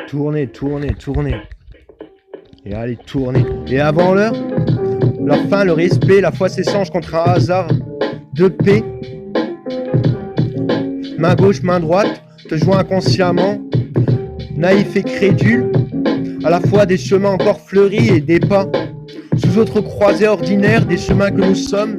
Tournez, tournez, tournez. Et allez, tournez. Et avant l'heure, leur faim, le respect, la foi s'échange contre un hasard de paix. Main gauche, main droite, te joint inconsciemment, naïf et crédule, à la fois des chemins encore fleuris et des pas sous autres croisées ordinaires, des chemins que nous sommes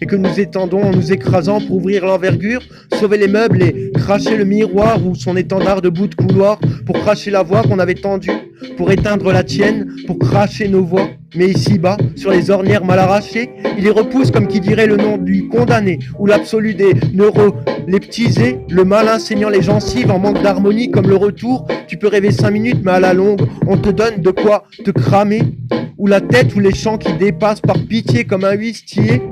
et que nous étendons en nous écrasant pour ouvrir l'envergure, sauver les meubles et cracher le miroir ou son étendard de bout de couloir, pour cracher la voix qu'on avait tendue, pour éteindre la tienne, pour cracher nos voix. Mais ici-bas, sur les ornières mal arrachées, il les repousse comme qui dirait le nom du condamné, ou l'absolu des neuroleptisés, le malin saignant les gencives en manque d'harmonie comme le retour. Tu peux rêver 5 minutes, mais à la longue, on te donne de quoi te cramer, ou la tête ou les chants qui dépassent par pitié comme un huistier,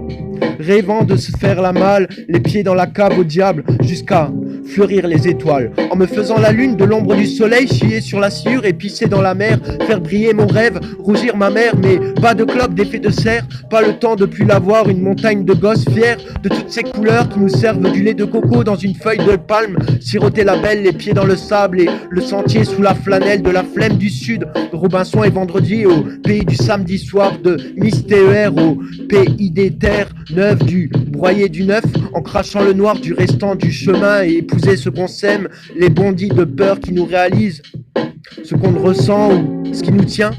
rêvant de se faire la malle, les pieds dans la cave au diable, jusqu'à fleurir les étoiles, en me faisant la lune de l'ombre du soleil, chier sur la sciure et pisser dans la mer, faire briller mon rêve, rougir ma mère, mais pas de clope, d'effet de serre, pas le temps de plus l'avoir, une montagne de gosses fiers de toutes ces couleurs qui nous servent du lait de coco dans une feuille de palme, siroter la belle, les pieds dans le sable et le sentier sous la flanelle de la flemme du sud, de Robinson et Vendredi, au pays du samedi soir, de Mystéaire, au pays des terres neuves, du broyer du neuf, en crachant le noir du restant du chemin et épouser ce qu'on sème, les bondits de peur qui nous réalisent, ce qu'on ressent ou ce qui nous tient,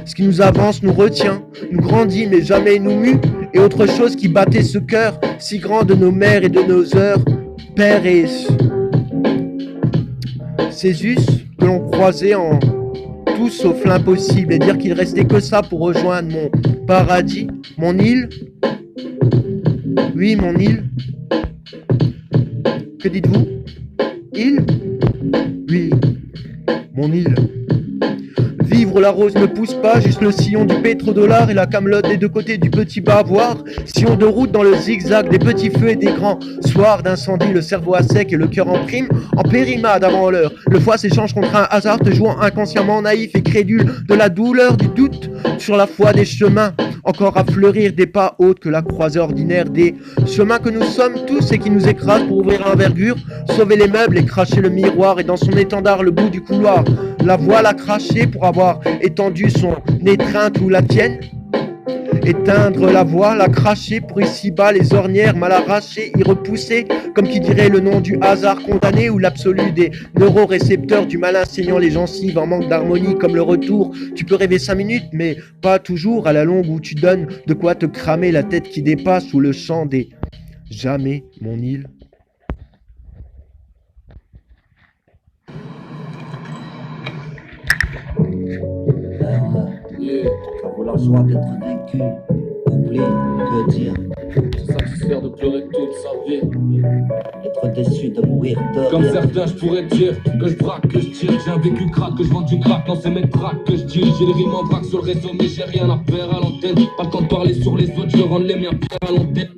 ce qui nous avance, nous retient, nous grandit mais jamais nous mue, et autre chose qui battait ce cœur si grand de nos mères et de nos heures, père et Césus, que l'on croisait en tout sauf l'impossible, et dire qu'il restait que ça pour rejoindre mon paradis, mon île. Oui, mon île. Que dites-vous? Île? Oui, mon île. Vivre la rose ne pousse pas, juste le sillon du pétrodollar et la camelote des deux côtés du petit bavoir. Sillon de route dans le zigzag des petits feux et des grands soirs d'incendie, le cerveau à sec et le cœur en prime, en périmade avant l'heure. Le foie s'échange contre un hasard, te jouant inconsciemment naïf et crédule de la douleur, du doute sur la foi des chemins. Encore à fleurir des pas hautes que la croisée ordinaire des chemins que nous sommes tous et qui nous écrasent pour ouvrir l'envergure, sauver les meubles et cracher le miroir et dans son étendard le bout du couloir. La voile a craché pour avoir étendu son étreinte ou la tienne. Éteindre la voile, la cracher pour ici-bas les ornières mal arrachées, y repousser, comme qui dirait le nom du hasard condamné ou l'absolu des neurorécepteurs du malin saignant les gencives en manque d'harmonie comme le retour. Tu peux rêver 5 minutes, mais pas toujours à la longue où tu donnes de quoi te cramer la tête qui dépasse ou le chant des jamais, mon île. La joie d'être vaincu, oublie, que dire, Se satisfaire de pleurer toute sa vie. être déçu de mourir de Comme rire. certains, je pourrais dire que je braque, que je tire. J'ai un vécu crack, que je vends du crack. Non, c'est mes tracks que je tire. J'ai les rimes en vrac sur le réseau, mais j'ai rien à faire à l'antenne. Pas le temps de parler sur les autres, je rends les miens pires à l'antenne.